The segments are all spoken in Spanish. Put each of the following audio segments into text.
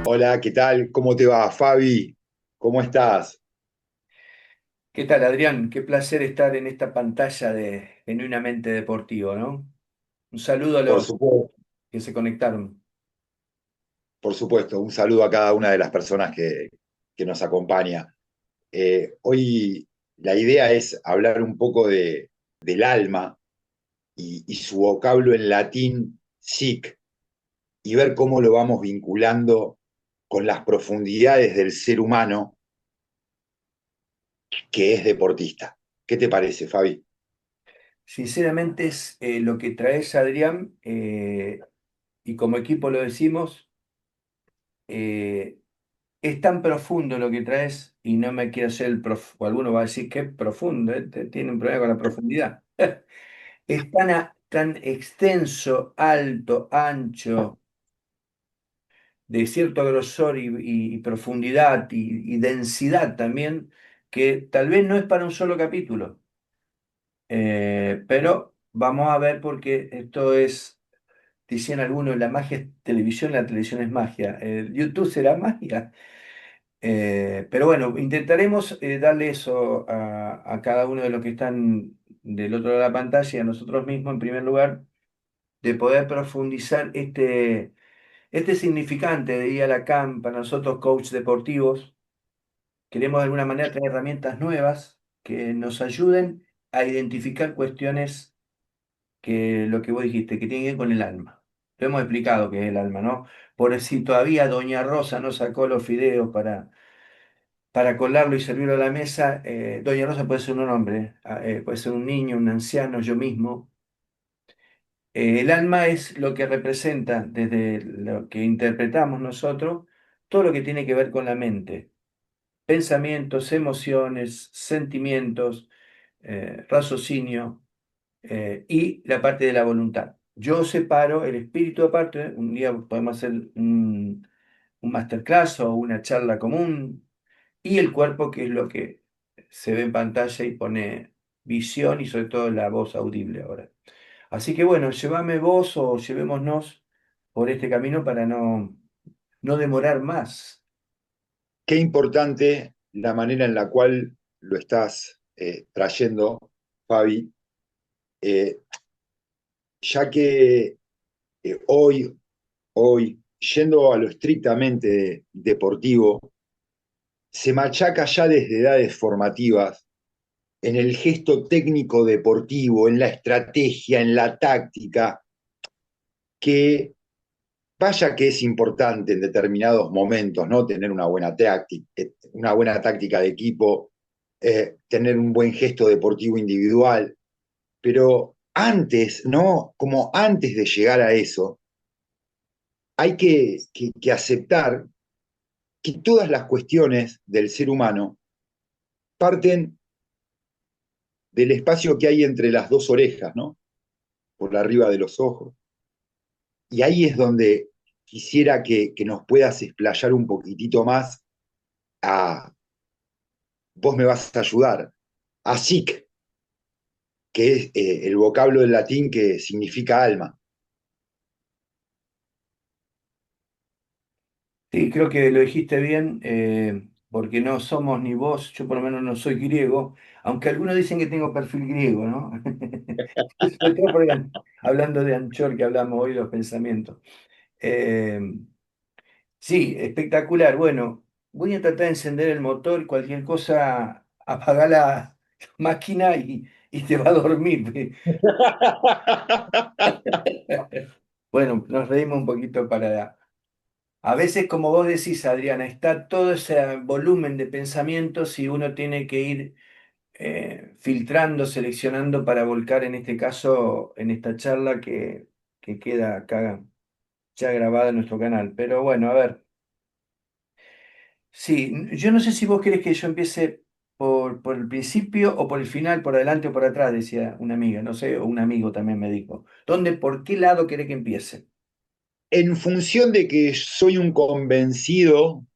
Hola, ¿qué tal? ¿Cómo te va, Fabi? ¿Cómo estás? ¿Qué tal, Adrián? Qué placer estar en esta pantalla de Genuinamente Deportivo, ¿no? Un saludo a Por los supuesto, que se conectaron. por supuesto. Un saludo a cada una de las personas que nos acompaña. Hoy la idea es hablar un poco del alma y su vocablo en latín, sic, y ver cómo lo vamos vinculando con las profundidades del ser humano que es deportista. ¿Qué te parece, Fabi? Sinceramente es lo que traes, Adrián, y como equipo lo decimos, eh, es tan profundo lo que traes y no me quiero hacer o alguno va a decir que es profundo, tiene un problema con la profundidad. Es tan extenso, alto, ancho, de cierto grosor y profundidad y densidad también, que tal vez no es para un solo capítulo. Pero vamos a ver porque esto es, decían algunos, la magia es televisión, la televisión es magia. YouTube será magia. Pero bueno, intentaremos darle eso a cada uno de los que están del otro lado de la pantalla y a nosotros mismos en primer lugar, de poder profundizar este significante de ir a la CAM para nosotros, coach deportivos. Queremos de alguna manera traer herramientas nuevas que nos ayuden a identificar cuestiones que lo que vos dijiste, que tienen que ver con el alma. Lo hemos explicado qué es el alma, ¿no? Por si todavía Doña Rosa no sacó los fideos para colarlo y servirlo a la mesa, Doña Rosa puede ser un hombre, puede ser un niño, un anciano, yo mismo. El alma es lo que representa desde lo que interpretamos nosotros, todo lo que tiene que ver con la mente. Pensamientos, emociones, sentimientos, raciocinio y la parte de la voluntad. Yo separo el espíritu aparte, un día podemos hacer un masterclass o una charla común, y el cuerpo, que es lo que se ve en pantalla y pone visión y sobre todo la voz audible ahora. Así que bueno, llévame vos o llevémonos por este camino para no demorar más. Qué importante la manera en la cual lo estás trayendo, Fabi, eh, ya que hoy, yendo a lo estrictamente deportivo, se machaca ya desde edades formativas en el gesto técnico deportivo, en la estrategia, en la táctica, que vaya que es importante en determinados momentos, ¿no? Tener una buena táctica de equipo, tener un buen gesto deportivo individual, pero antes, ¿no? Como antes de llegar a eso, hay que aceptar que todas las cuestiones del ser humano parten del espacio que hay entre las dos orejas, ¿no? Por arriba de los ojos. Y ahí es donde quisiera que nos puedas explayar un poquitito más a, vos me vas a ayudar, a sic, que es el vocablo del latín que significa alma. Sí, creo que lo dijiste bien, porque no somos ni vos, yo por lo menos no soy griego, aunque algunos dicen que tengo perfil griego, ¿no? Sobre todo porque hablando de Anchor, que hablamos hoy, los pensamientos. Eh, sí, espectacular. Bueno, voy a tratar de encender el motor, cualquier cosa, apaga la máquina y te va a dormir. Bueno, nos reímos un poquito para... A veces, como vos decís, Adriana, está todo ese volumen de pensamientos y uno tiene que ir filtrando, seleccionando para volcar, en este caso, en esta charla que queda acá ya grabada en nuestro canal. Pero bueno, a ver, sí, yo no sé si vos querés que yo empiece por el principio o por el final, por adelante o por atrás, decía una amiga, no sé, o un amigo también me dijo. ¿Dónde, por qué lado querés que empiece? En función de que soy un convencido,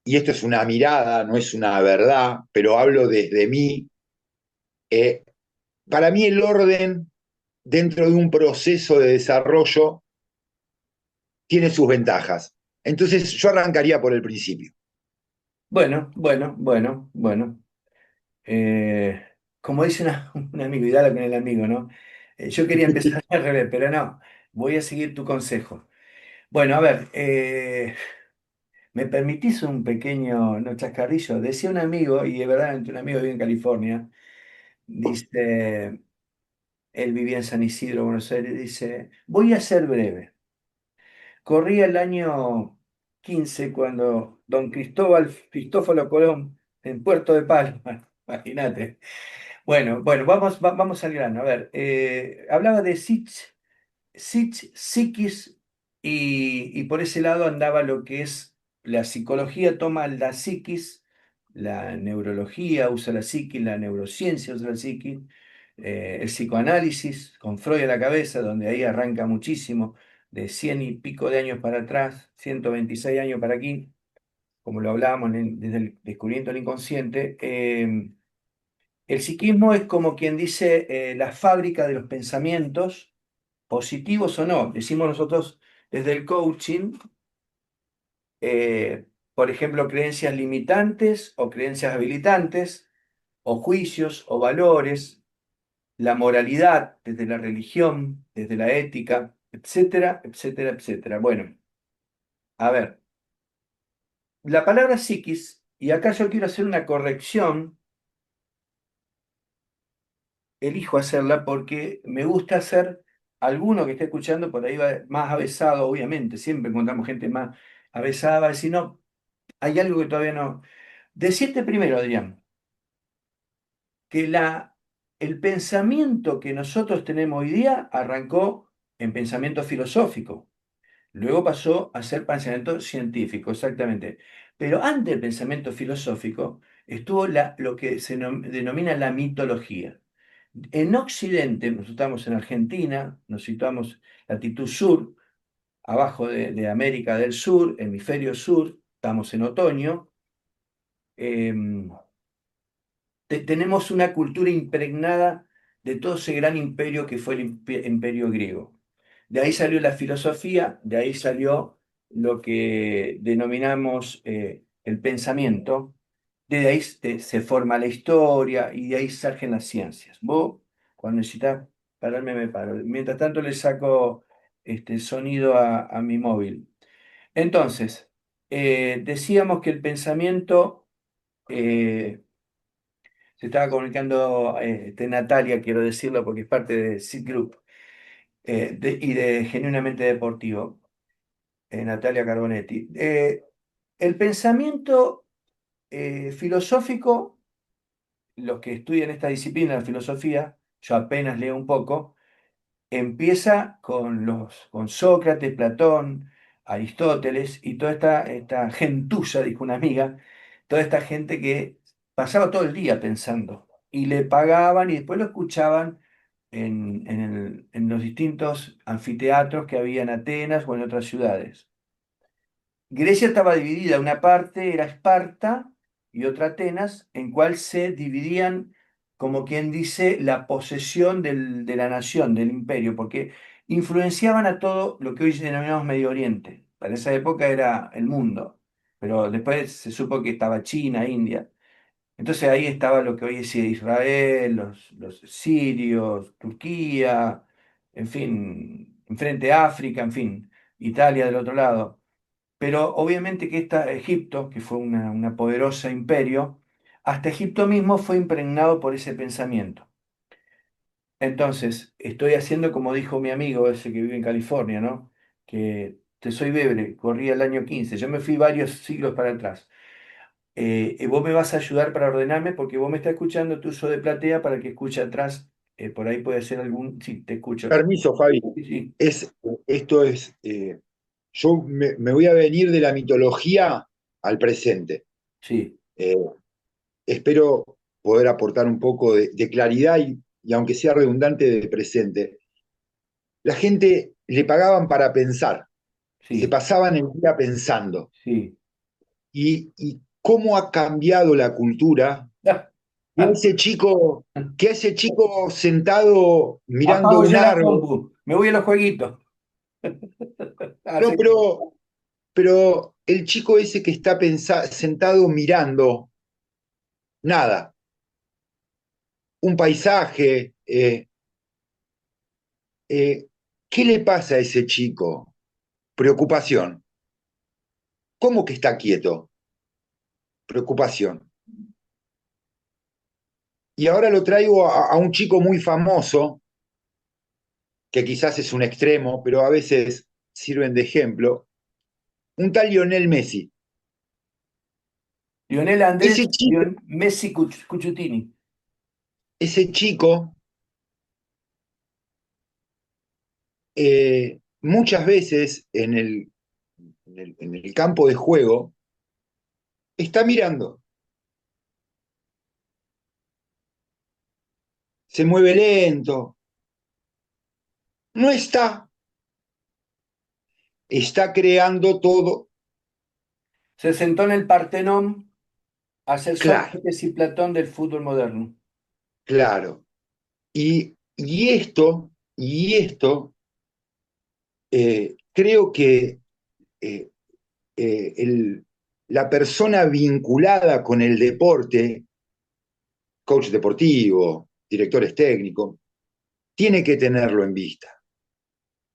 y esto es una mirada, no es una verdad, pero hablo desde mí, eh, para mí el orden dentro de un proceso de desarrollo tiene sus ventajas. Entonces yo arrancaría por el principio. Bueno, bueno, bueno, bueno. Eh, Como dice un amigo, y dale con el amigo, ¿no? Yo quería empezar al revés, pero no, voy a seguir tu consejo. Bueno, a ver, ¿me permitís un pequeño, no, chascarrillo? Decía un amigo, y de verdad un amigo que vive en California, dice, él vivía en San Isidro, Buenos Aires, dice, voy a ser breve. Corría el año 15 cuando don Cristóforo Colón, en Puerto de Palma, imagínate. Bueno, bueno, vamos al grano. A ver, hablaba de psiquis y por ese lado andaba lo que es la psicología, toma la psiquis, la neurología usa la psiquis, la neurociencia usa la psiquis, el psicoanálisis con Freud a la cabeza, donde ahí arranca muchísimo, de 100 y pico de años para atrás, 126 años para aquí, como lo hablábamos desde el descubrimiento del inconsciente. El psiquismo es como quien dice la fábrica de los pensamientos, positivos o no. Decimos nosotros desde el coaching, por ejemplo, creencias limitantes o creencias habilitantes, o juicios o valores, la moralidad desde la religión, desde la ética, etcétera, etcétera, etcétera. Bueno, a ver, la palabra psiquis, y acá yo quiero hacer una corrección, elijo hacerla porque me gusta hacer, alguno que esté escuchando por ahí va más avesado, obviamente, siempre encontramos gente más avesada, va a decir, no, hay algo que todavía no. Decirte primero, Adrián, que el pensamiento que nosotros tenemos hoy día arrancó en pensamiento filosófico, luego pasó a ser pensamiento científico, exactamente. Pero antes del pensamiento filosófico estuvo lo que se denomina la mitología. En Occidente, nosotros estamos en Argentina, nos situamos latitud sur, abajo de América del Sur, hemisferio sur, estamos en otoño. em, Tenemos una cultura impregnada de todo ese gran imperio que fue el imperio griego. De ahí salió la filosofía, de ahí salió lo que denominamos el pensamiento, de ahí se forma la historia y de ahí surgen las ciencias. Vos, cuando necesitas pararme, me paro. Mientras tanto, le saco este sonido a mi móvil. Entonces, decíamos que el pensamiento se estaba comunicando Natalia, quiero decirlo porque es parte de Seed Group y de Genuinamente Deportivo, Natalia Carbonetti. El pensamiento filosófico, los que estudian esta disciplina, la filosofía, yo apenas leo un poco, empieza con Sócrates, Platón, Aristóteles y toda esta gentuza, dijo una amiga, toda esta gente que pasaba todo el día pensando y le pagaban y después lo escuchaban en los distintos anfiteatros que había en Atenas o en otras ciudades. Grecia estaba dividida, una parte era Esparta y otra Atenas, en cual se dividían, como quien dice, la posesión de la nación, del imperio, porque influenciaban a todo lo que hoy denominamos Medio Oriente. Para esa época era el mundo, pero después se supo que estaba China, India. Entonces ahí estaba lo que hoy es Israel, los sirios, Turquía, en fin, enfrente África, en fin, Italia del otro lado. Pero obviamente que Egipto, que fue una poderosa imperio, hasta Egipto mismo fue impregnado por ese pensamiento. Entonces, estoy haciendo como dijo mi amigo ese que vive en California, ¿no? Que te soy breve, corría el año 15, yo me fui varios siglos para atrás. Y vos me vas a ayudar para ordenarme porque vos me estás escuchando tu uso de platea para que escuche atrás, por ahí puede ser algún, sí, te escucho. Permiso, Fabi. Sí, sí, Es, esto es, yo me voy a venir de la mitología al presente. sí, Eh, Espero poder aportar un poco de claridad y aunque sea redundante, de presente. La gente le pagaban para pensar, se sí, pasaban el día pensando. sí. Y cómo ha cambiado la cultura, que ese chico sentado mirando Apago un ya la árbol, compu, me voy a los jueguitos. No, pero el chico ese que está sentado mirando nada, un paisaje, ¿qué le pasa a ese chico? Preocupación. ¿Cómo que está quieto? Preocupación. Y ahora lo traigo a un chico muy famoso, que quizás es un extremo, pero a veces sirven de ejemplo, un tal Lionel Messi. Lionel Ese Andrés chico, Messi Cuchutini. ese chico muchas veces en el campo de juego está mirando, se mueve lento, no está creando todo, Se sentó en el Partenón a ser claro, Sócrates y Platón del fútbol moderno. claro. Y esto, creo que eh, la persona vinculada con el deporte, coach deportivo, directores técnicos, tiene que tenerlo en vista.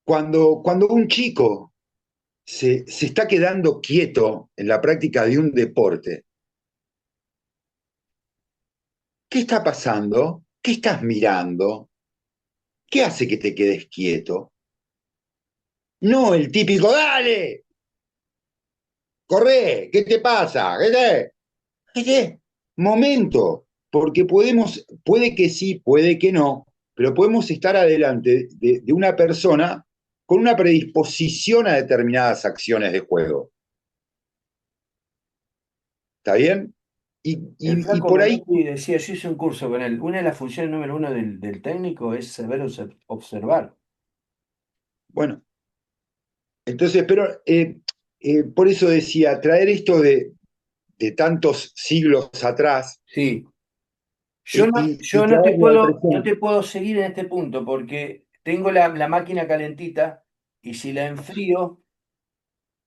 Cuando un chico se está quedando quieto en la práctica de un deporte, ¿qué está pasando? ¿Qué estás mirando? ¿Qué hace que te quedes quieto? No el típico, dale, corre, ¿qué te pasa? ¿Qué te? Momento, porque puede que sí, puede que no, pero podemos estar adelante de una persona con una predisposición a determinadas acciones de juego. ¿Está bien? Y, El y, y flaco por ahí, Menotti decía, yo hice un curso con él. Una de las funciones número uno del técnico es saber observar. bueno, entonces, pero por eso decía, traer esto de tantos siglos atrás Sí, y yo traerlo al no presente. te puedo seguir en este punto porque tengo la máquina calentita y si la enfrío,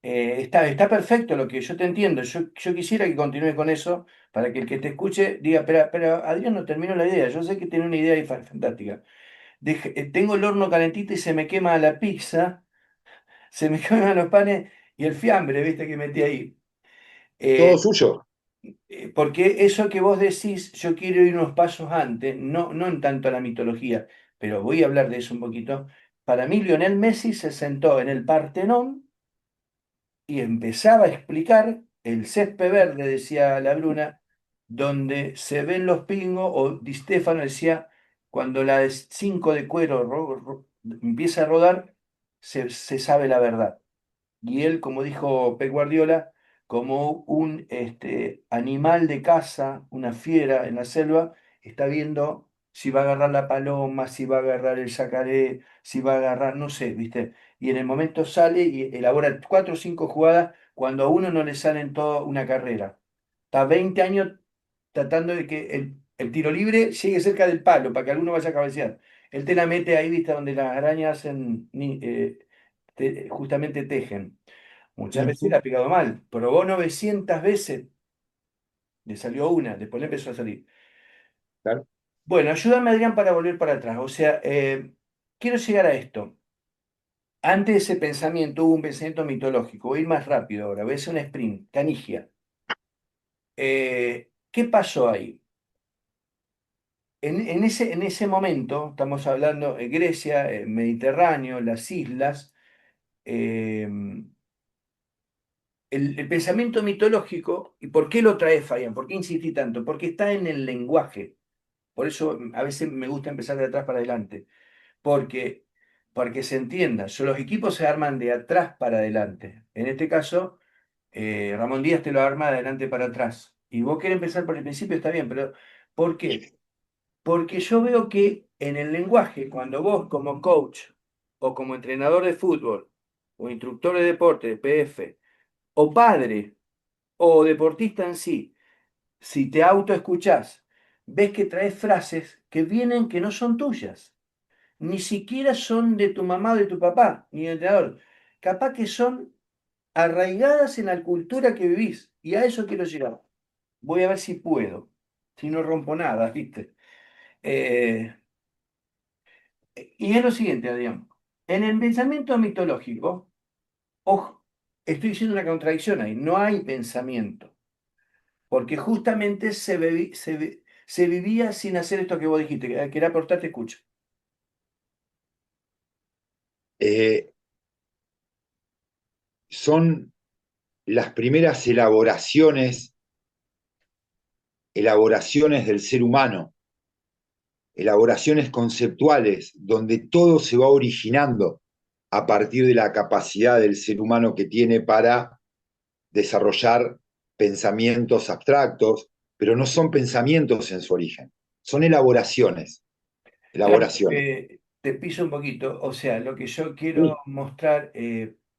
está perfecto lo que yo te entiendo. Yo quisiera que continúe con eso para que el que te escuche diga, pero Adrián no terminó la idea. Yo sé que tiene una idea ahí fantástica. Tengo el horno calentito y se me quema la pizza, se me queman los panes y el fiambre, viste, que metí ahí. Todo Eh, suyo. Porque eso que vos decís, yo quiero ir unos pasos antes, no en tanto a la mitología, pero voy a hablar de eso un poquito. Para mí, Lionel Messi se sentó en el Partenón y empezaba a explicar el césped verde, decía la Bruna, donde se ven los pingos, o Di Stefano decía, cuando la de 5 de cuero empieza a rodar, se sabe la verdad. Y él, como dijo Pep Guardiola, como un animal de caza, una fiera en la selva, está viendo si va a agarrar la paloma, si va a agarrar el yacaré, si va a agarrar, no sé, ¿viste? Y en el momento sale y elabora 4 o 5 jugadas cuando a uno no le salen toda una carrera. Está 20 años tratando de que el tiro libre llegue cerca del palo para que alguno vaya a cabecear. Él te la mete ahí, ¿viste? Donde las arañas hacen, justamente tejen. Muchas veces le Ujú, ha pegado mal. Probó 900 veces, le salió una, después le empezó a salir. claro. Bueno, ayúdame, Adrián, para volver para atrás. O sea, quiero llegar a esto. Antes de ese pensamiento hubo un pensamiento mitológico. Voy a ir más rápido ahora. Voy a hacer un sprint. Canigia. ¿Qué pasó ahí? En ese momento, estamos hablando de Grecia, Mediterráneo, las islas. eh, el pensamiento mitológico, ¿y por qué lo trae Fabián? ¿Por qué insistí tanto? Porque está en el lenguaje. Por eso a veces me gusta empezar de atrás para adelante. Porque, para que se entienda, los equipos se arman de atrás para adelante. En este caso, Ramón Díaz te lo arma de adelante para atrás. Y vos querés empezar por el principio, está bien, pero ¿por qué? Porque yo veo que en el lenguaje, cuando vos como coach o como entrenador de fútbol o instructor de deporte, de PF, o padre o deportista en sí, si te autoescuchás, ves que traes frases que vienen que no son tuyas. ni siquiera son de tu mamá o de tu papá, ni del entrenador. Capaz que son arraigadas en la cultura que vivís. Y a eso quiero llegar. Voy a ver si puedo. Si no rompo nada, ¿viste? Eh, y es lo siguiente, Adrián. En el pensamiento mitológico, ojo, estoy diciendo una contradicción ahí. No hay pensamiento. Porque justamente se vivía sin hacer esto que vos dijiste, que era aportarte escucha. Eh, son las primeras elaboraciones del ser humano, elaboraciones conceptuales, donde todo se va originando a partir de la capacidad del ser humano que tiene para desarrollar pensamientos abstractos, pero no son pensamientos en su origen, son elaboraciones, Claro, elaboraciones. te piso un poquito. O sea, lo que yo quiero Sí. mostrar,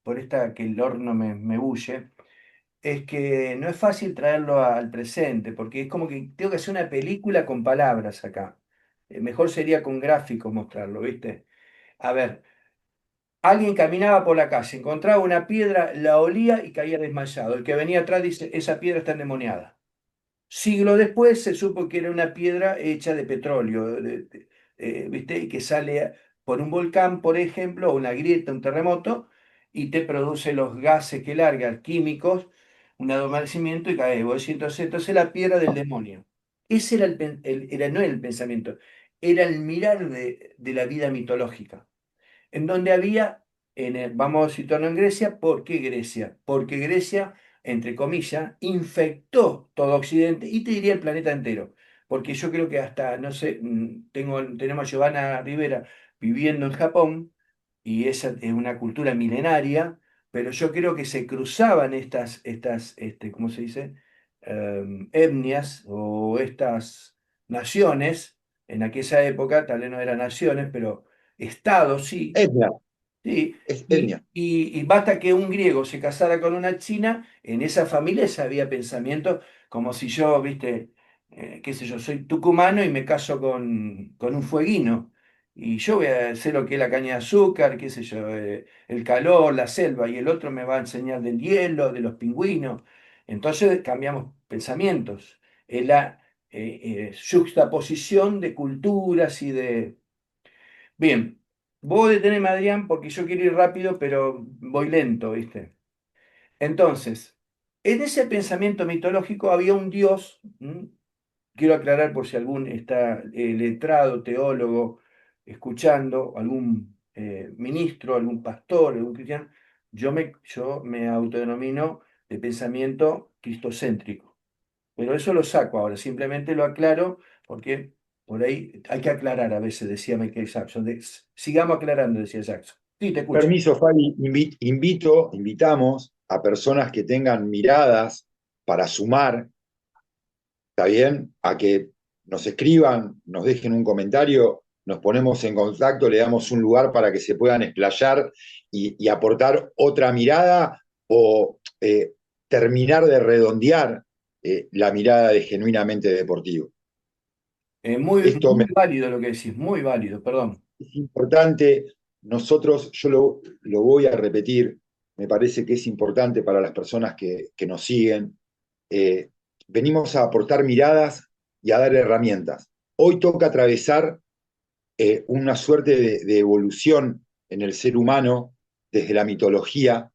por esta que el horno me bulle, es que no es fácil traerlo al presente, porque es como que tengo que hacer una película con palabras acá. Mejor sería con gráficos mostrarlo, ¿viste? A ver, alguien caminaba por la calle, encontraba una piedra, la olía y caía desmayado. El que venía atrás dice, esa piedra está endemoniada. Siglo después se supo que era una piedra hecha de petróleo, ¿viste? Y que sale por un volcán, por ejemplo, o una grieta, un terremoto, y te produce los gases que largan, químicos, un adormecimiento y cae. Vos decís, entonces la piedra del demonio. Ese era, no era el pensamiento, era el mirar de la vida mitológica en donde había, vamos a situarnos en Grecia. ¿Por qué Grecia? Porque Grecia, entre comillas, infectó todo Occidente y te diría el planeta entero. Porque yo creo que hasta, no sé, tenemos a Giovanna Rivera viviendo en Japón y esa es una cultura milenaria, pero yo creo que se cruzaban ¿cómo se dice? Etnias o estas naciones, en aquella época, tal vez no eran naciones, pero estados sí. Etnia, Sí, es etnia. y basta que un griego se casara con una china, en esa familia ya había pensamiento como si yo, viste, qué sé yo, soy tucumano y me caso con un fueguino. Y yo voy a hacer lo que es la caña de azúcar, qué sé yo, el calor, la selva, y el otro me va a enseñar del hielo, de los pingüinos. Entonces cambiamos pensamientos. Es la juxtaposición de culturas y de... Bien, vos deteneme, Adrián, porque yo quiero ir rápido, pero voy lento, ¿viste? Entonces, en ese pensamiento mitológico había un dios. Quiero aclarar por si algún está letrado, teólogo, escuchando, algún ministro, algún pastor, algún cristiano. Yo me autodenomino de pensamiento cristocéntrico. Pero eso lo saco ahora, simplemente lo aclaro porque por ahí hay que aclarar a veces, decía Michael Jackson. Sigamos aclarando, decía Jackson. Sí, te escucho. Permiso, Fabi, invitamos a personas que tengan miradas para sumar, ¿está bien? A que nos escriban, nos dejen un comentario, nos ponemos en contacto, le damos un lugar para que se puedan explayar y aportar otra mirada o terminar de redondear la mirada de genuinamente deportivo. Muy, Esto muy válido lo que decís, muy válido, perdón. es importante, nosotros, yo lo voy a repetir, me parece que es importante para las personas que nos siguen. Eh, Venimos a aportar miradas y a dar herramientas. Hoy toca atravesar una suerte de evolución en el ser humano desde la mitología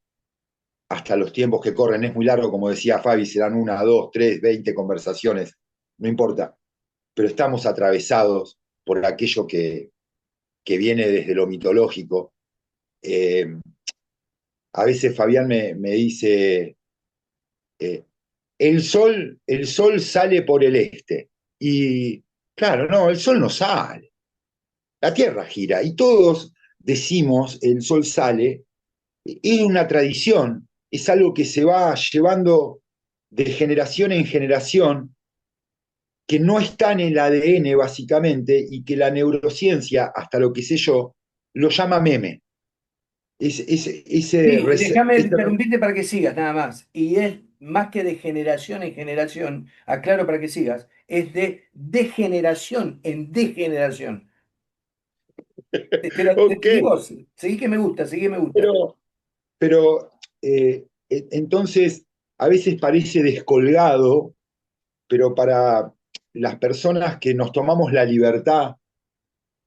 hasta los tiempos que corren. Es muy largo, como decía Fabi, serán una, dos, tres, 20 conversaciones, no importa, pero estamos atravesados por aquello que viene desde lo mitológico. Eh, a veces Fabián me dice, eh, el sol sale por el este. Y claro, no, el sol no sale, la Tierra gira y todos decimos el sol sale. Es una tradición, es algo que se va llevando de generación en generación, que no está en el ADN básicamente y que la neurociencia, hasta lo que sé yo, lo llama meme. Sí, déjame interrumpirte para que sigas, nada más. Y es más que de generación en generación, aclaro para que sigas, es de generación en degeneración. Pero Ok, seguí vos, seguí que me gusta, seguí que me gusta. pero, pero entonces a veces parece descolgado, pero para las personas que nos tomamos la libertad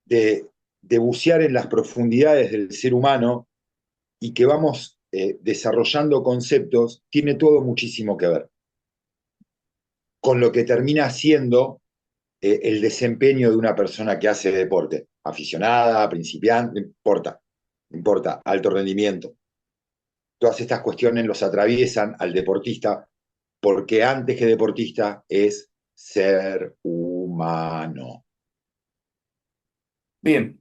de, de bucear en las profundidades del ser humano y que vamos desarrollando conceptos, tiene todo muchísimo que ver con lo que termina siendo el desempeño de una persona que hace deporte, aficionada, principiante, no importa, alto rendimiento. Todas estas cuestiones los atraviesan al deportista porque antes que deportista es ser humano. Bien,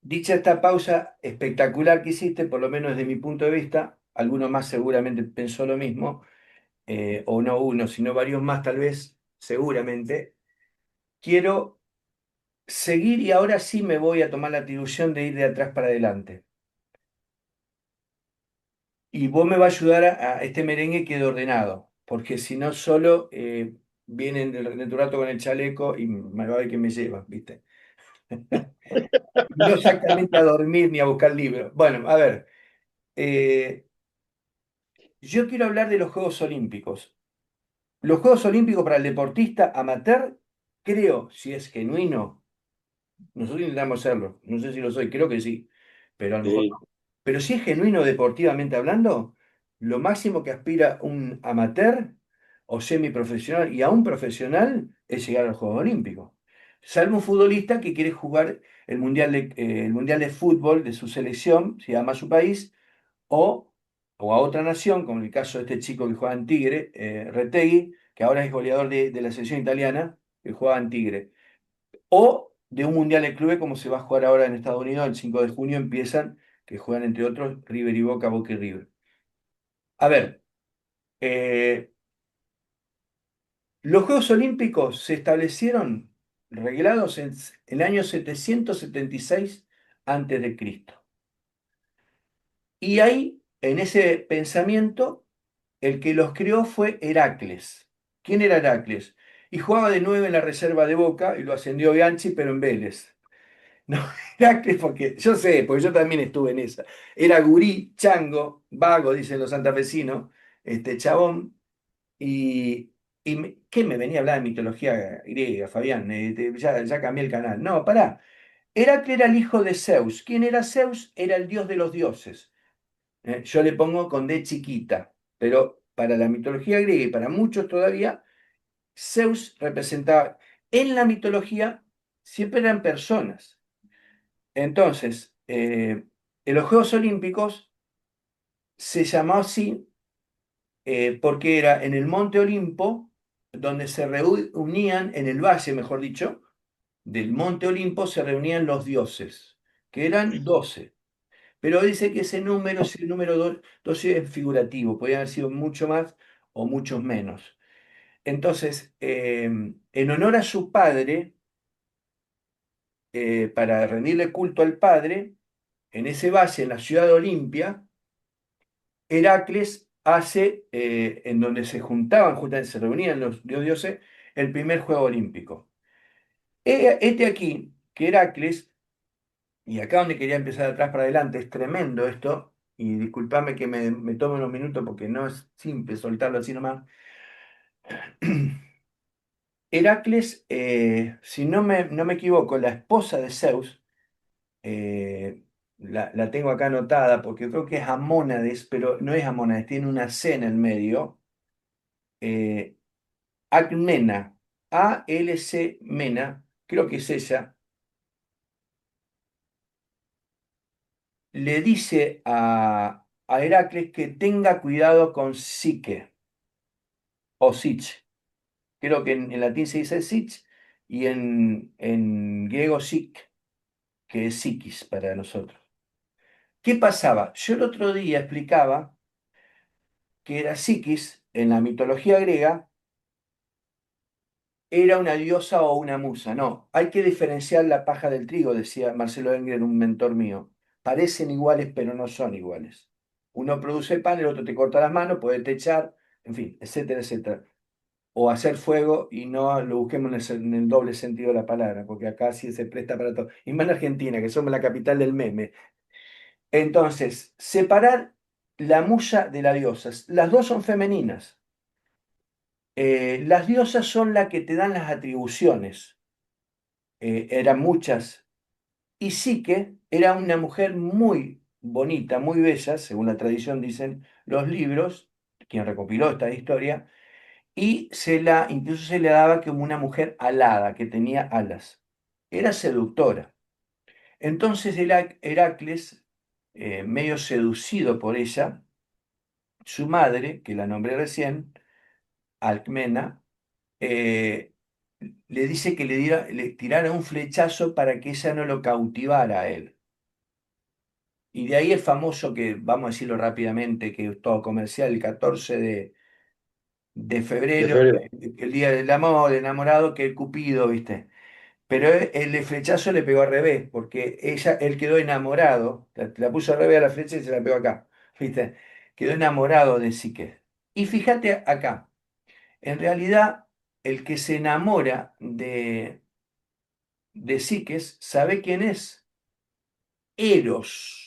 dicha esta pausa espectacular que hiciste, por lo menos desde mi punto de vista, alguno más seguramente pensó lo mismo, o no uno, sino varios más tal vez, seguramente. Quiero seguir y ahora sí me voy a tomar la atribución de ir de atrás para adelante. Y vos me vas a ayudar a este merengue quede ordenado, porque si no solo vienen de tu rato con el chaleco y me va a ver que me llevan, ¿viste? No exactamente a dormir ni a buscar libros. Bueno, a ver, eh, yo quiero hablar de los Juegos Olímpicos. Los Juegos Olímpicos para el deportista amateur, creo, si es genuino, nosotros intentamos serlo, no sé si lo soy, creo que sí, pero a lo mejor Sí. no. Pero si es genuino deportivamente hablando, lo máximo que aspira un amateur o semiprofesional y a un profesional es llegar a los Juegos Olímpicos. Salvo un futbolista que quiere jugar el mundial de fútbol de su selección, se llama su país, o, o a otra nación, como el caso de este chico que juega en Tigre, Retegui, que ahora es goleador de la selección italiana, que juega en Tigre o de un mundial de clubes como se va a jugar ahora en Estados Unidos, el 5 de junio empiezan, que juegan entre otros River y Boca, Boca y River. A ver, eh, los Juegos Olímpicos se establecieron reglados en el año 776 antes de Cristo. Y ahí, en ese pensamiento, el que los creó fue Heracles. ¿Quién era Heracles? Y jugaba de 9 en la reserva de Boca y lo ascendió Bianchi, pero en Vélez. No, Heracles, porque yo sé, porque yo también estuve en esa. Era gurí, chango, vago, dicen los santafesinos, este chabón, ¿qué me venía a hablar de mitología griega, Fabián? Ya cambié el canal. No, pará. Heracles era el hijo de Zeus. ¿Quién era Zeus? Era el dios de los dioses. Yo le pongo con D chiquita, pero para la mitología griega y para muchos todavía, Zeus representaba, en la mitología, siempre eran personas. Entonces, en los Juegos Olímpicos se llamó así porque era en el Monte Olimpo, donde se reunían, en el valle, mejor dicho, del Monte Olimpo se reunían los dioses, que eran 12. Pero dice que ese número 12 es figurativo, podían haber sido mucho más o muchos menos. Entonces, en honor a su padre, para rendirle culto al padre, en ese valle, en la ciudad de Olimpia, Heracles hace, en donde se juntaban, justamente se reunían los dioses, el primer juego olímpico. Este aquí, que Heracles, y acá donde quería empezar de atrás para adelante, es tremendo esto, y disculpame que me tome unos minutos porque no es simple soltarlo así nomás. Heracles, si no me equivoco, la esposa de Zeus, la tengo acá anotada porque creo que es Amónades, pero no es Amónades, tiene una C en el medio. eh, Alcmena, A-L-C Mena, creo que es ella, le dice a Heracles que tenga cuidado con Psique o Sich. Creo que en latín se dice Sich y en griego Psique, que es psiquis para nosotros. ¿Qué pasaba? Yo el otro día explicaba que era psiquis en la mitología griega era una diosa o una musa. No, hay que diferenciar la paja del trigo, decía Marcelo Engler, un mentor mío. Parecen iguales, pero no son iguales. Uno produce pan, el otro te corta las manos, puede techar, en fin, etcétera, etcétera. o hacer fuego y no lo busquemos en el doble sentido de la palabra, porque acá sí se presta para todo. Y más en Argentina, que somos la capital del meme. Entonces, separar la musa de la diosa. Las dos son femeninas. Las diosas son las que te dan las atribuciones. Eran muchas. Y Psique era una mujer muy bonita, muy bella, según la tradición dicen los libros, quien recopiló esta historia, y incluso se le daba como una mujer alada, que tenía alas. Era seductora. Entonces Heracles, medio seducido por ella, su madre, que la nombré recién, Alcmena, eh, le dice que le tirara un flechazo para que ella no lo cautivara a él. Y de ahí el famoso que, vamos a decirlo rápidamente, que es todo comercial, el 14 de De febrero, febrero. el día del amor, del enamorado, que el Cupido, ¿viste? Pero el flechazo le pegó al revés, porque él quedó enamorado, la puso al revés a la flecha y se la pegó acá, ¿viste? Quedó enamorado de Psique. Y fíjate acá, en realidad el que se enamora de Psiques, ¿sabe quién es? Eros.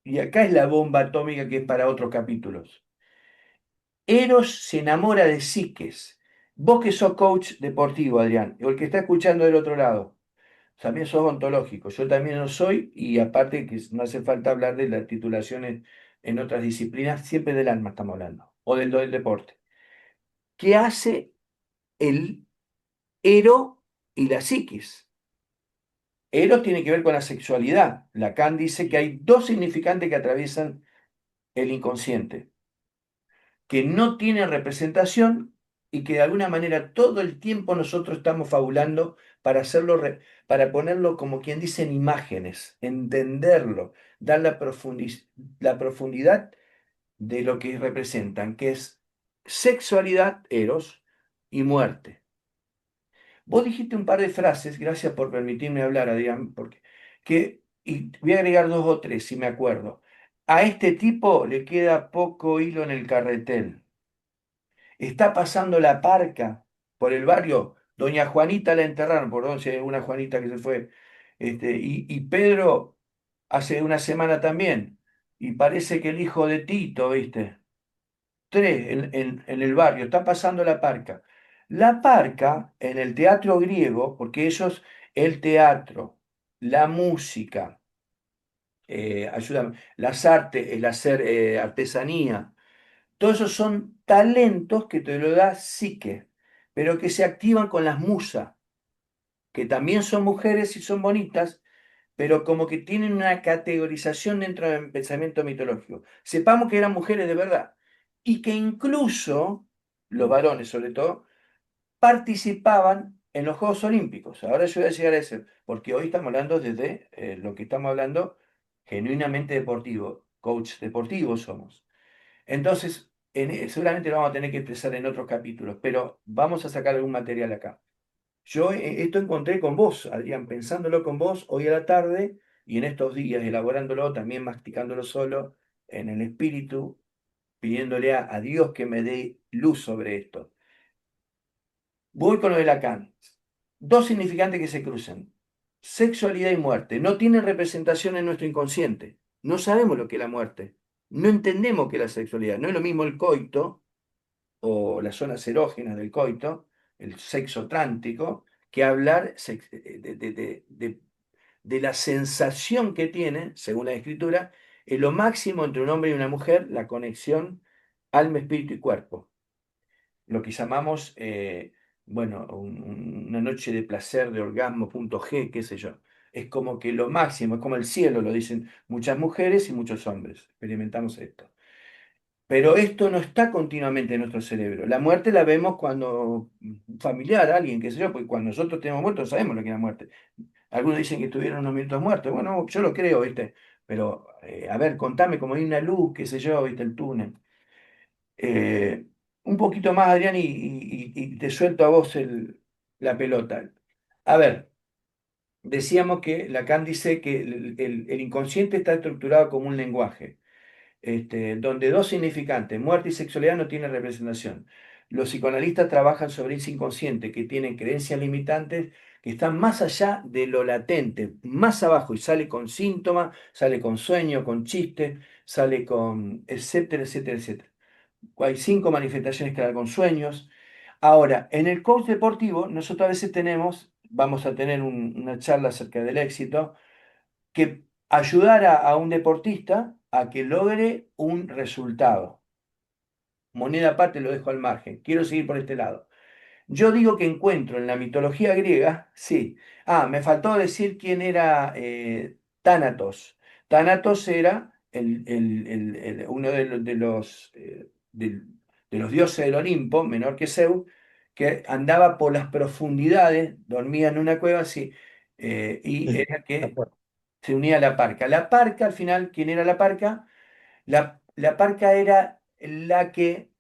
Y acá es la bomba atómica que es para otros capítulos. Eros se enamora de Psiques. Vos que sos coach deportivo, Adrián, o el que está escuchando del otro lado, también sos ontológico, yo también lo soy, y aparte que no hace falta hablar de las titulaciones en otras disciplinas, siempre del alma estamos hablando, o del deporte. ¿Qué hace el ero y la psiquis? Eros tiene que ver con la sexualidad. Lacan dice que hay dos significantes que atraviesan el inconsciente, que no tienen representación y que de alguna manera todo el tiempo nosotros estamos fabulando para hacerlo, para ponerlo como quien dice en imágenes, entenderlo, dar la profundidad de lo que representan, que es sexualidad, eros, y muerte. Vos dijiste un par de frases, gracias por permitirme hablar, Adrián, y voy a agregar dos o tres, si me acuerdo. A este tipo le queda poco hilo en el carretel. Está pasando la parca por el barrio. Doña Juanita la enterraron, por donde hay una Juanita que se fue. Y Pedro hace una semana también. Y parece que el hijo de Tito, ¿viste? Tres en el barrio. Está pasando la parca. La parca en el teatro griego, porque ellos, el teatro, la música, ayúdame, las artes, el hacer artesanía. Todos esos son talentos que te lo da psique, pero que se activan con las musas, que también son mujeres y son bonitas, pero como que tienen una categorización dentro del pensamiento mitológico. Sepamos que eran mujeres de verdad y que incluso, los varones sobre todo, participaban en los Juegos Olímpicos. Ahora yo voy a llegar a eso, porque hoy estamos hablando desde lo que estamos hablando genuinamente deportivo, coach deportivo somos. Entonces, seguramente lo vamos a tener que expresar en otros capítulos, pero vamos a sacar algún material acá. Yo esto encontré con vos, Adrián, pensándolo con vos hoy a la tarde y en estos días, elaborándolo, también masticándolo solo, en el espíritu, pidiéndole a Dios que me dé luz sobre esto. Voy con lo de Lacan. Dos significantes que se cruzan. Sexualidad y muerte. No tienen representación en nuestro inconsciente. No sabemos lo que es la muerte. No entendemos qué es la sexualidad. No es lo mismo el coito o las zonas erógenas del coito, el sexo trántico, que hablar de la sensación que tiene, según la escritura, en lo máximo entre un hombre y una mujer, la conexión alma, espíritu y cuerpo. Lo que llamamos, bueno, una noche de placer, de orgasmo, punto G, qué sé yo. Es como que lo máximo, es como el cielo, lo dicen muchas mujeres y muchos hombres. Experimentamos esto. Pero esto no está continuamente en nuestro cerebro. La muerte la vemos cuando un familiar, alguien, qué sé yo, porque cuando nosotros tenemos muerto no sabemos lo que es la muerte. Algunos dicen que estuvieron unos minutos muertos. Bueno, yo lo creo, ¿viste? Pero, a ver, contame como hay una luz, qué sé yo, ¿viste? El túnel. Eh, un poquito más, Adrián, y te suelto a vos la pelota. A ver, decíamos que Lacan dice que el inconsciente está estructurado como un lenguaje donde dos significantes, muerte y sexualidad, no tienen representación. los psicoanalistas trabajan sobre ese inconsciente, que tienen creencias limitantes que están más allá de lo latente, más abajo, y sale con síntomas, sale con sueño, con chistes, sale con etcétera, etcétera, etcétera. Hay 5 manifestaciones que con sueños. Ahora, en el coach deportivo, nosotros a veces vamos a tener una charla acerca del éxito, que ayudar a un deportista a que logre un resultado. Moneda aparte lo dejo al margen. Quiero seguir por este lado. Yo digo que encuentro en la mitología griega, sí. Ah, me faltó decir quién era Tánatos. Tánatos era uno de los dioses del Olimpo, menor que Zeus, que andaba por las profundidades, dormía en una cueva así, y era que se unía a la parca. La parca, al final, ¿quién era la parca? La parca era la que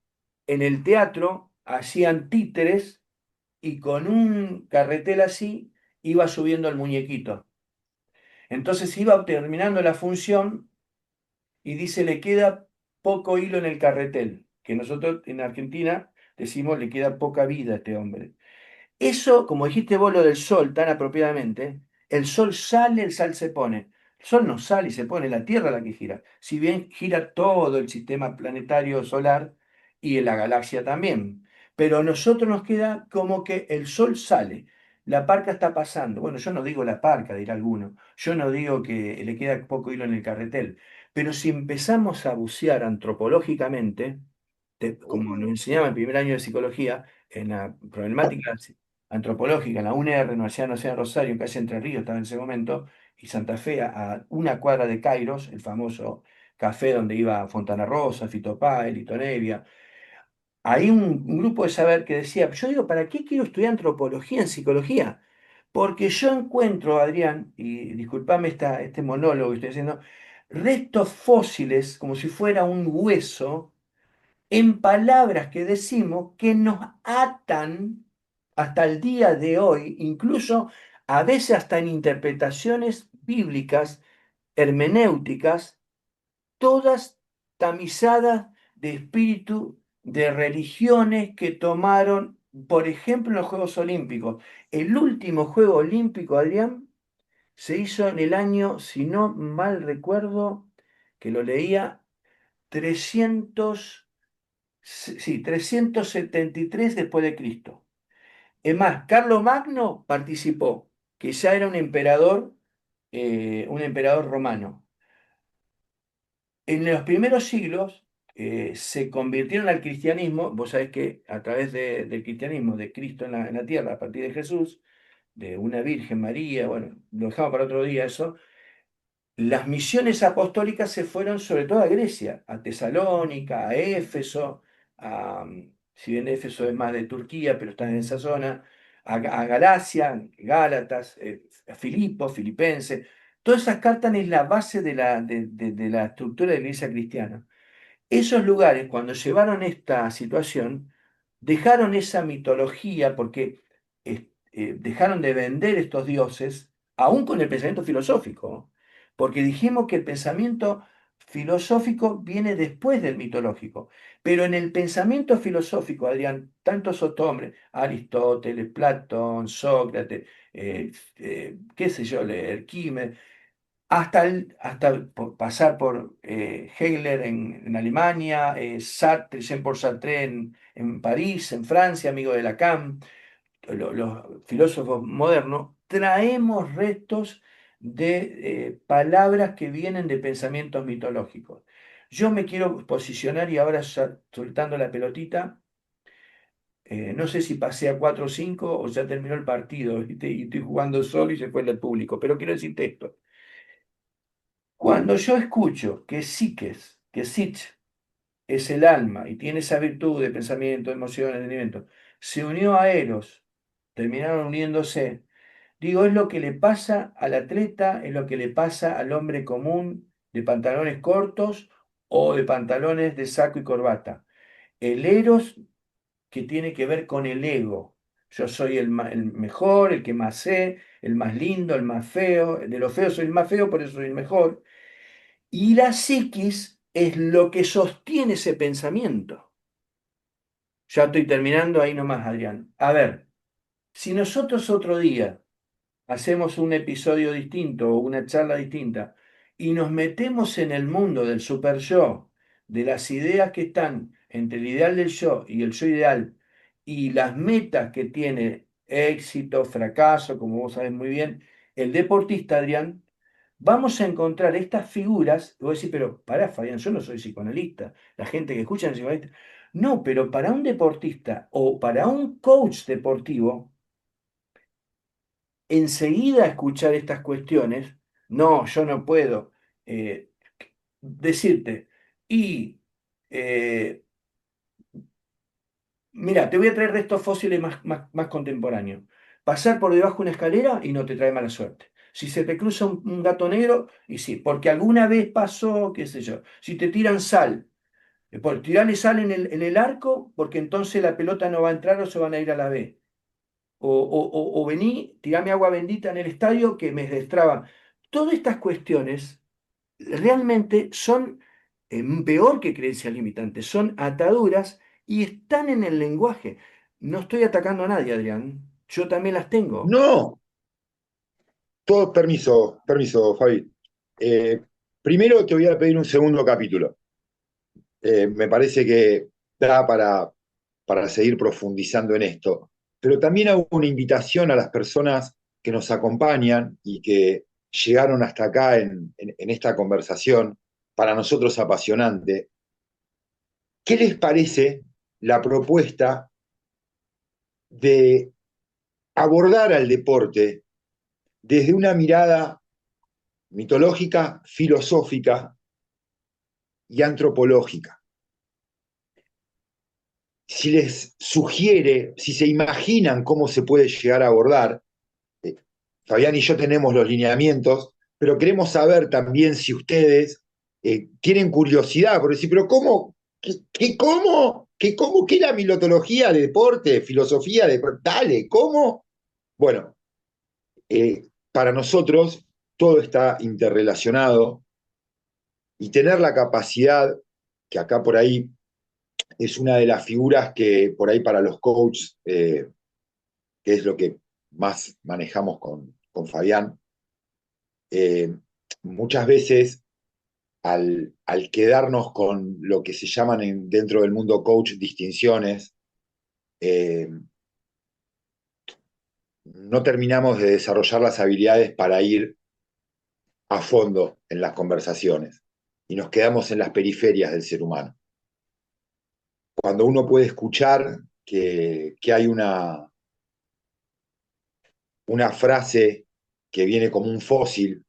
en el teatro hacían títeres y con un carretel así iba subiendo el muñequito. Entonces iba terminando la función y dice, le queda poco hilo en el carretel, que nosotros en Argentina decimos, le queda poca vida a este hombre. Eso, como dijiste vos lo del sol tan apropiadamente, el sol sale, el sol se pone. El sol no sale y se pone, la Tierra la que gira. Si bien gira todo el sistema planetario solar y en la galaxia también. Pero a nosotros nos queda como que el sol sale, la parca está pasando. Bueno, yo no digo la parca, dirá alguno. Yo no digo que le queda poco hilo en el carretel. Pero si empezamos a bucear antropológicamente, como nos enseñaba en primer año de psicología, en la problemática antropológica, en la UNR, Universidad Nacional de Rosario, en calle Entre Ríos estaba en ese momento, y Santa Fe, a una cuadra de Kairos, el famoso café donde iba Fontana Rosa, Fito Páez, Lito Nevia. Hay un grupo de saber que decía, yo digo, ¿para qué quiero estudiar antropología en psicología? Porque yo encuentro, Adrián, y disculpame este monólogo que estoy haciendo, restos fósiles, como si fuera un hueso, en palabras que decimos que nos atan hasta el día de hoy, incluso a veces hasta en interpretaciones bíblicas, hermenéuticas, todas tamizadas de espíritu de religiones que tomaron, por ejemplo, los Juegos Olímpicos. El último Juego Olímpico, Adrián, se hizo en el año, si no mal recuerdo, que lo leía, 300 sí, 373 después de Cristo. Es más, Carlos Magno participó, que ya era un emperador romano. En los primeros siglos se convirtieron al cristianismo, vos sabés que a través del cristianismo, de Cristo en la tierra, a partir de Jesús, de una Virgen María, bueno, lo dejamos para otro día eso, las misiones apostólicas se fueron sobre todo a Grecia, a Tesalónica, a Éfeso, si bien Éfeso es más de Turquía, pero está en esa zona, a Galacia, Gálatas, a Filipo, Filipenses. Todas esas cartas es la base de la estructura de la iglesia cristiana. Esos lugares, cuando llevaron esta situación, dejaron esa mitología porque dejaron de vender estos dioses, aún con el pensamiento filosófico, porque dijimos que el pensamiento filosófico viene después del mitológico, pero en el pensamiento filosófico, Adrián, tantos otros hombres, Aristóteles, Platón, Sócrates, qué sé yo, Arquímedes, hasta pasar por Hegel en Alemania, Sartre, Jean-Paul Sartre en París, en Francia, amigo de Lacan, los filósofos modernos, traemos restos de palabras que vienen de pensamientos mitológicos. Yo me quiero posicionar y ahora soltando la pelotita, no sé si pasé a 4 o 5 o ya terminó el partido, ¿viste? Y estoy jugando solo y se fue el público, pero quiero decirte esto. Cuando yo escucho que psiques, que sich es el alma y tiene esa virtud de pensamiento, emoción, entendimiento, se unió a Eros, terminaron uniéndose, digo, es lo que le pasa al atleta, es lo que le pasa al hombre común de pantalones cortos o de pantalones de saco y corbata. El Eros que tiene que ver con el ego. Yo soy el mejor, el que más sé, el más lindo, el más feo. De los feos soy el más feo, por eso soy el mejor. Y la psiquis es lo que sostiene ese pensamiento. Ya estoy terminando ahí nomás, Adrián. A ver, si nosotros otro día hacemos un episodio distinto o una charla distinta y nos metemos en el mundo del super yo, de las ideas que están entre el ideal del yo y el yo ideal y las metas que tiene éxito, fracaso, como vos sabés muy bien, el deportista, Adrián, vamos a encontrar estas figuras. Y vos decís, pero pará, Fabián, yo no soy psicoanalista. La gente que escucha es psicoanalista. No, pero para un deportista o para un coach deportivo, enseguida escuchar estas cuestiones, no, yo no puedo eh, decirte, y eh, mira, te voy a traer restos fósiles más contemporáneos. Pasar por debajo de una escalera y no te trae mala suerte. Si se te cruza un gato negro, y sí, porque alguna vez pasó, qué sé yo. Si te tiran sal, por tirarle sal en el arco, porque entonces la pelota no va a entrar o se van a ir a la B. O vení, tirame agua bendita en el estadio que me destraba. Todas estas cuestiones realmente son peor que creencias limitantes, son ataduras y están en el lenguaje. No estoy atacando a nadie, Adrián. Yo también las tengo. No, todo permiso, permiso, Fabi. Eh, Primero te voy a pedir un segundo capítulo. Me parece que da para seguir profundizando en esto. Pero también hago una invitación a las personas que nos acompañan y que llegaron hasta acá en esta conversación, para nosotros apasionante. ¿Qué les parece la propuesta de abordar al deporte desde una mirada mitológica, filosófica y antropológica? Si les sugiere, si se imaginan cómo se puede llegar a abordar, eh, Fabián y yo tenemos los lineamientos, pero queremos saber también si ustedes tienen curiosidad, por decir, pero ¿cómo? ¿Cómo? ¿Qué es la mitología de deporte, filosofía de deporte? Dale, ¿cómo? Bueno, para nosotros todo está interrelacionado y tener la capacidad, que acá por ahí es una de las figuras que por ahí para los coaches, que es lo que más manejamos con Fabián, eh, muchas veces al quedarnos con lo que se llaman dentro del mundo coach distinciones, eh, no terminamos de desarrollar las habilidades para ir a fondo en las conversaciones y nos quedamos en las periferias del ser humano. Cuando uno puede escuchar que hay una frase que viene como un fósil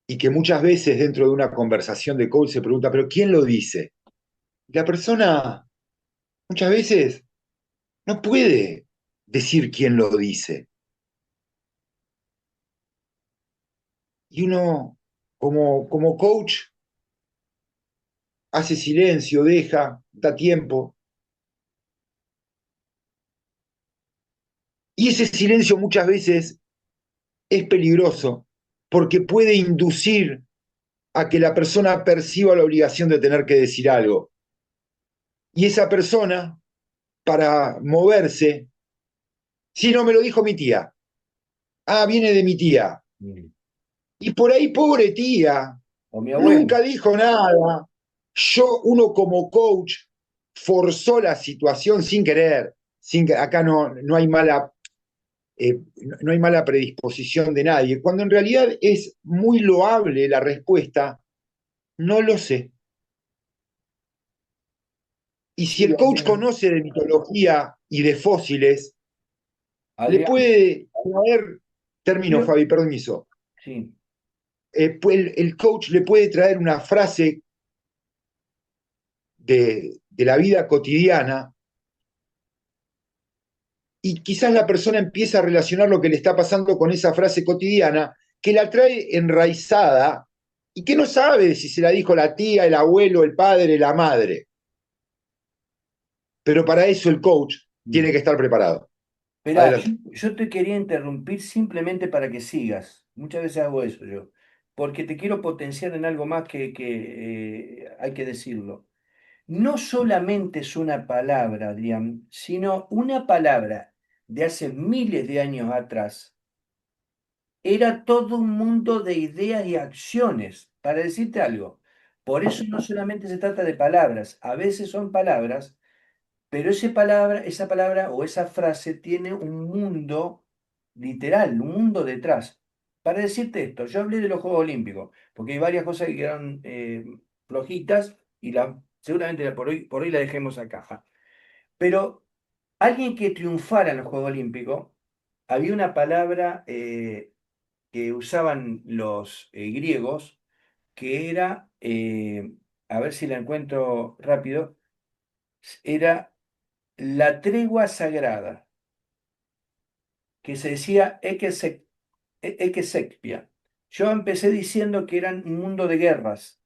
y que muchas veces dentro de una conversación de coach se pregunta, ¿pero quién lo dice? Y la persona muchas veces no puede decir quién lo dice. Y uno, como coach, hace silencio, deja, da tiempo. Y ese silencio muchas veces es peligroso porque puede inducir a que la persona perciba la obligación de tener que decir algo. Y esa persona, para moverse, si no me lo dijo mi tía, ah, viene de mi tía. Mm. Y por ahí, pobre tía, O mi abuelo. nunca dijo nada. Uno como coach, forzó la situación sin querer. Acá no hay no hay mala predisposición de nadie. Cuando en realidad es muy loable la respuesta, no lo sé. Y si Sí, el coach Adrián. conoce de mitología y de fósiles, le Adrián, puede traer, termino yo, Fabi, permiso, sí. el coach le puede traer una frase de la vida cotidiana y quizás la persona empieza a relacionar lo que le está pasando con esa frase cotidiana, que la trae enraizada y que no sabe si se la dijo la tía, el abuelo, el padre, la madre. Pero para eso el coach Mm. tiene que estar preparado. Esperá, yo, Adelante. yo te quería interrumpir simplemente para que sigas. Muchas veces hago eso yo, porque te quiero potenciar en algo más que hay que decirlo. no solamente es una palabra, Adrián, sino una palabra de hace miles de años atrás. Era todo un mundo de ideas y acciones. Para decirte algo, por eso no solamente se trata de palabras, a veces son palabras, pero esa palabra o esa frase tiene un mundo literal, un mundo detrás. Para decirte esto, yo hablé de los Juegos Olímpicos, porque hay varias cosas que quedaron flojitas y seguramente por hoy la dejemos acá. Pero alguien que triunfara en los Juegos Olímpicos, había una palabra que usaban los griegos que era, a ver si la encuentro rápido, era la tregua sagrada, que se decía Ekesecpia. Yo empecé diciendo que eran un mundo de guerras,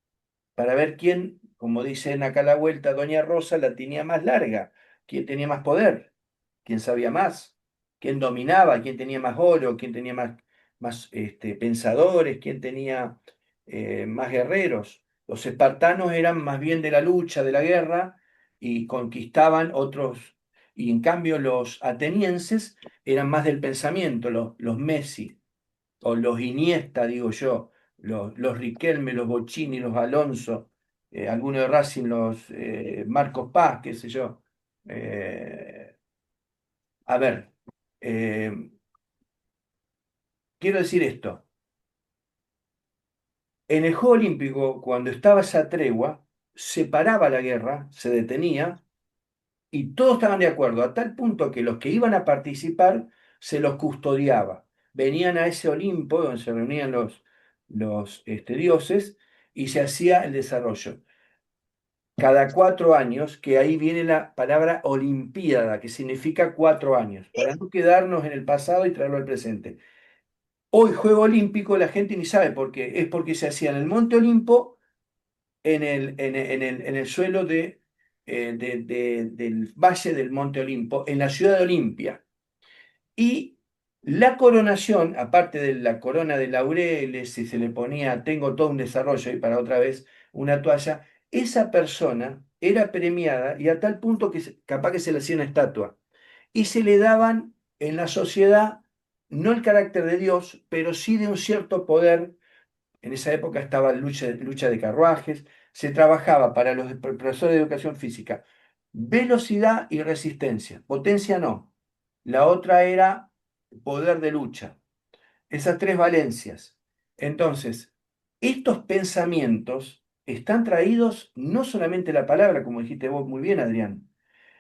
para ver quién, como dicen acá a la vuelta, Doña Rosa la tenía más larga, quién tenía más poder, quién sabía más, quién dominaba, quién tenía más oro, quién tenía más pensadores, quién tenía más guerreros. Los espartanos eran más bien de la lucha, de la guerra, y conquistaban otros, y en cambio los atenienses eran más del pensamiento, los Messi o los Iniesta, digo yo, los Riquelme, los Bocini, los Alonso, algunos de Racing, los Marcos Paz, qué sé yo. Eh, a ver, eh, quiero decir esto. En el Juego Olímpico, cuando estaba esa tregua, se paraba la guerra, se detenía y todos estaban de acuerdo, a tal punto que los que iban a participar se los custodiaba. Venían a ese Olimpo donde se reunían los dioses y se hacía el desarrollo. Cada 4 años, que ahí viene la palabra olimpiada, que significa 4 años, para no quedarnos en el pasado y traerlo al presente. Hoy Juego Olímpico la gente ni sabe por qué, es porque se hacía en el Monte Olimpo, en el suelo del valle del Monte Olimpo, en la ciudad de Olimpia. Y la coronación, aparte de la corona de laureles, si se le ponía, tengo todo un desarrollo y para otra vez una toalla, esa persona era premiada y a tal punto que capaz que se le hacía una estatua. Y se le daban en la sociedad no el carácter de Dios, pero sí de un cierto poder. En esa época estaba lucha de carruajes, se trabajaba para los profesores de educación física, velocidad y resistencia, potencia no. La otra era poder de lucha, esas tres valencias. Entonces, estos pensamientos están traídos no solamente la palabra, como dijiste vos muy bien, Adrián,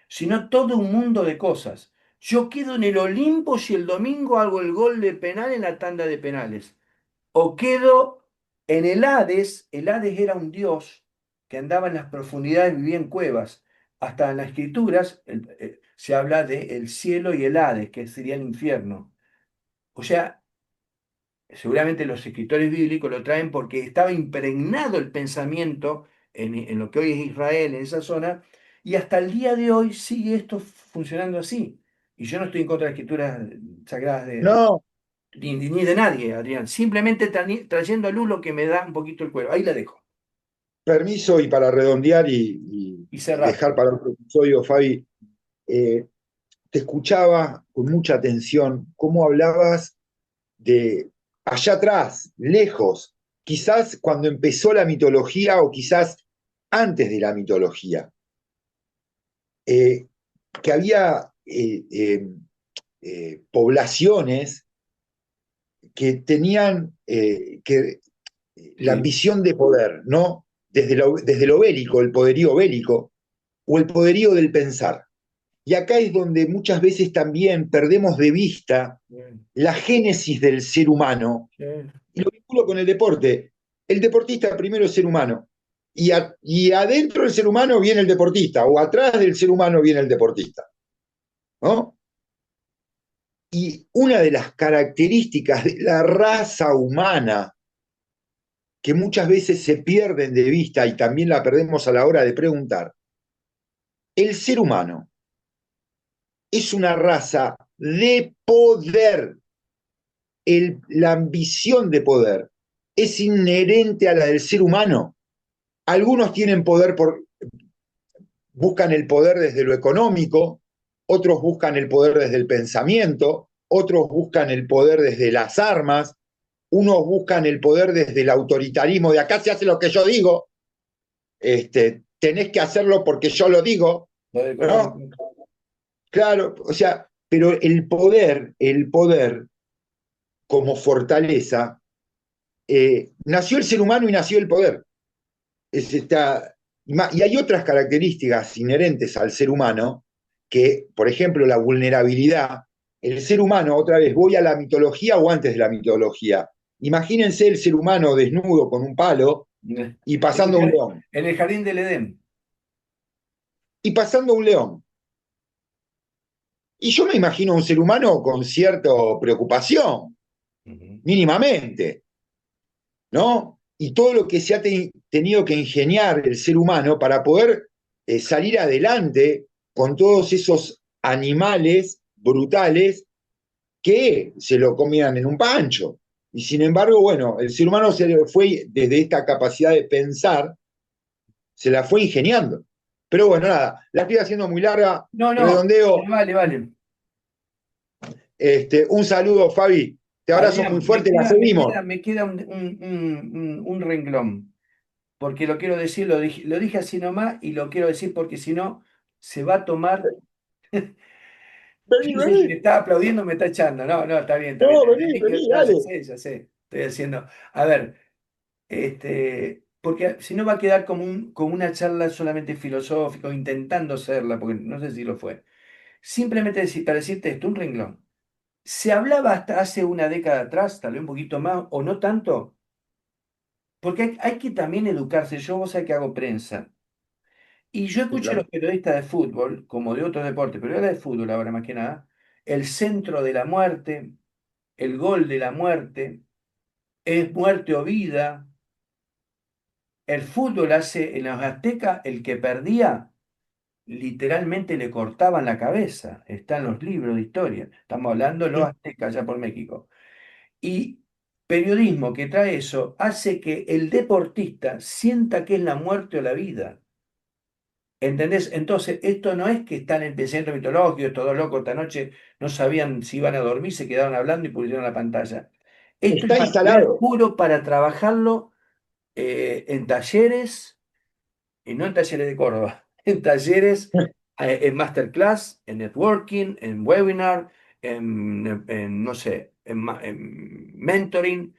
sino todo un mundo de cosas. Yo quedo en el Olimpo si el domingo hago el gol de penal en la tanda de penales. O quedo en el Hades era un dios que andaba en las profundidades, vivía en cuevas. Hasta en las escrituras se habla de el cielo y el Hades, que sería el infierno. O sea, seguramente los escritores bíblicos lo traen porque estaba impregnado el pensamiento en lo que hoy es Israel, en esa zona, y hasta el día de hoy sigue esto funcionando así. Y yo no estoy en contra de las escrituras sagradas No, ni de nadie, Adrián. Simplemente trayendo a luz lo que me da un poquito el cuero. Ahí la dejo. permiso y para redondear y Y cerrar. dejar para otro episodio, Fabi, eh, te escuchaba con mucha atención cómo hablabas de allá atrás, lejos, quizás cuando empezó la mitología o quizás antes de la mitología, eh, que había poblaciones que tenían la Sí, ambición de poder, ¿no? Desde lo bélico, el poderío bélico, o el poderío del pensar. Y acá es donde muchas veces también perdemos de vista bien, la génesis del ser humano, sí, y lo vinculo con el deporte. El deportista primero es ser humano, y adentro del ser humano viene el deportista, o atrás del ser humano viene el deportista, ¿no? Y una de las características de la raza humana que muchas veces se pierden de vista y también la perdemos a la hora de preguntar, el ser humano es una raza de poder. La ambición de poder es inherente a la del ser humano. Algunos tienen poder buscan el poder desde lo económico, otros buscan el poder desde el pensamiento, otros buscan el poder desde las armas, unos buscan el poder desde el autoritarismo, de acá se hace lo que yo digo, tenés que hacerlo porque yo lo digo, Lo ¿no? económico. Claro, o sea, pero el poder como fortaleza, nació el ser humano y nació el poder. Y hay otras características inherentes al ser humano que, por ejemplo, la vulnerabilidad. El ser humano, otra vez, voy a la mitología o antes de la mitología. Imagínense el ser humano desnudo con un palo y En el, pasando un león. en el jardín del Edén. Y pasando un león. Y yo me imagino un ser humano con cierta preocupación, Ujú. mínimamente, ¿no? Y todo lo que se ha tenido que ingeniar el ser humano para poder salir adelante con todos esos animales brutales que se lo comían en un pancho. Y sin embargo, bueno, el ser humano se le fue, desde esta capacidad de pensar, se la fue ingeniando. Pero bueno, nada, la estoy haciendo muy larga, No, no, redondeo. vale, vale. Un saludo, Fabi, te abrazo muy Adrián, fuerte, la seguimos. me queda un renglón, porque lo quiero decir, lo dije así nomás y lo quiero decir porque si no, se va a tomar. Vení, Yo sé vení, que me está aplaudiendo, me está echando. No, no, está bien, está bien. no, vení, vení, No, dale. ya sé, estoy haciendo. A ver, porque si no va a quedar como una charla solamente filosófica, o intentando serla, porque no sé si lo fue. Simplemente para decirte esto, un renglón. Se hablaba hasta hace una década atrás, tal vez un poquito más, o no tanto, porque hay que también educarse. Yo, vos sabés que hago prensa. Y yo Sí, escucho a los claro. periodistas de fútbol, como de otros deportes, pero era de fútbol ahora más que nada, el centro de la muerte, el gol de la muerte, es muerte o vida. El fútbol hace, en los aztecas, el que perdía, literalmente le cortaban la cabeza. Está en los libros de historia. Estamos hablando de los aztecas, allá por México. Y periodismo que trae eso hace que el deportista sienta que es la muerte o la vida. ¿Entendés? Entonces, esto no es que están en el centro mitológico, estos dos locos esta noche no sabían si iban a dormir, se quedaron hablando y pusieron la pantalla. Esto es Está material instalado. puro para trabajarlo en talleres, y no en talleres de Córdoba, en talleres, en masterclass, en networking, en webinar, no sé, en mentoring,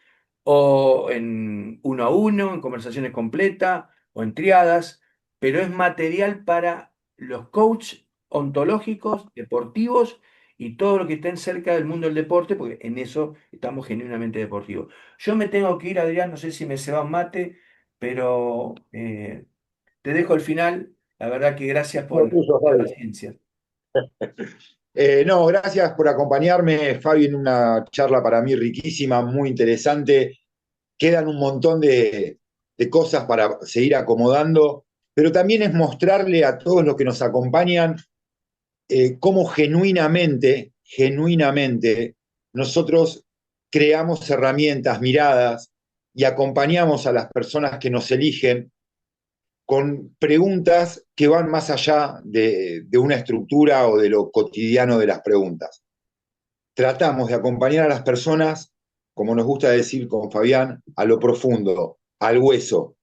o en uno a uno, en conversaciones completas, o en triadas, pero es material para los coaches ontológicos, deportivos, y todo lo que estén cerca del mundo del deporte, porque en eso estamos genuinamente deportivos. Yo me tengo que ir, Adrián, no sé si me se va un mate, pero te dejo el final. La verdad que gracias por Lo tuyo, la Fabi. paciencia. No, gracias por acompañarme, Fabi, en una charla para mí riquísima, muy interesante. Quedan un montón de cosas para seguir acomodando, pero también es mostrarle a todos los que nos acompañan cómo genuinamente, nosotros creamos herramientas, miradas y acompañamos a las personas que nos eligen con preguntas que van más allá de una estructura o de lo cotidiano de las preguntas. Tratamos de acompañar a las personas, como nos gusta decir con Fabián, a lo profundo, al hueso.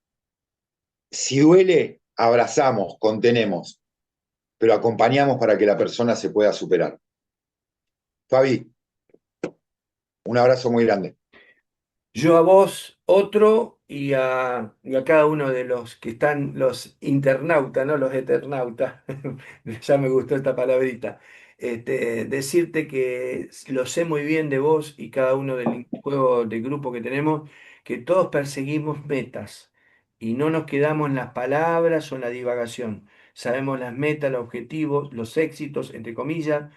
Si duele, abrazamos, contenemos, pero acompañamos para que la persona se pueda superar. Fabi, un abrazo muy grande. Yo a vos, otro, y a cada uno de los que están, los internautas, no los eternautas, ya me gustó esta palabrita, decirte que lo sé muy bien de vos y cada uno del juego de grupo que tenemos, que todos perseguimos metas y no nos quedamos en las palabras o en la divagación. Sabemos las metas, los objetivos, los éxitos, entre comillas.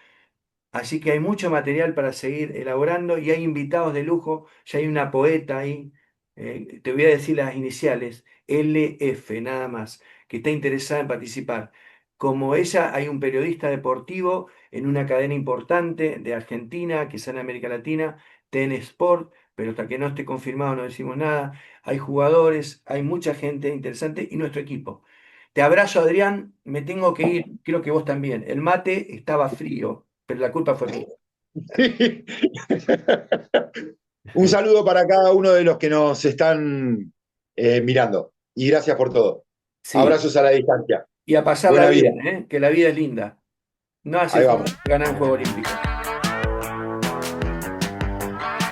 Así que hay mucho material para seguir elaborando y hay invitados de lujo. Ya hay una poeta ahí, te voy a decir las iniciales, LF nada más, que está interesada en participar. Como ella, hay un periodista deportivo en una cadena importante de Argentina, que está en América Latina, TN Sport, pero hasta que no esté confirmado no decimos nada. Hay jugadores, hay mucha gente interesante y nuestro equipo. Te abrazo, Adrián, me tengo que ir, creo que vos también. El mate estaba frío, pero la culpa fue mía. Un saludo para cada uno de los que nos están mirando. Y gracias por todo. Sí, Abrazos a la distancia. y a pasarla Buena vida. bien, ¿eh? Que la vida es linda. No hace Ahí falta vamos. ganar un juego olímpico.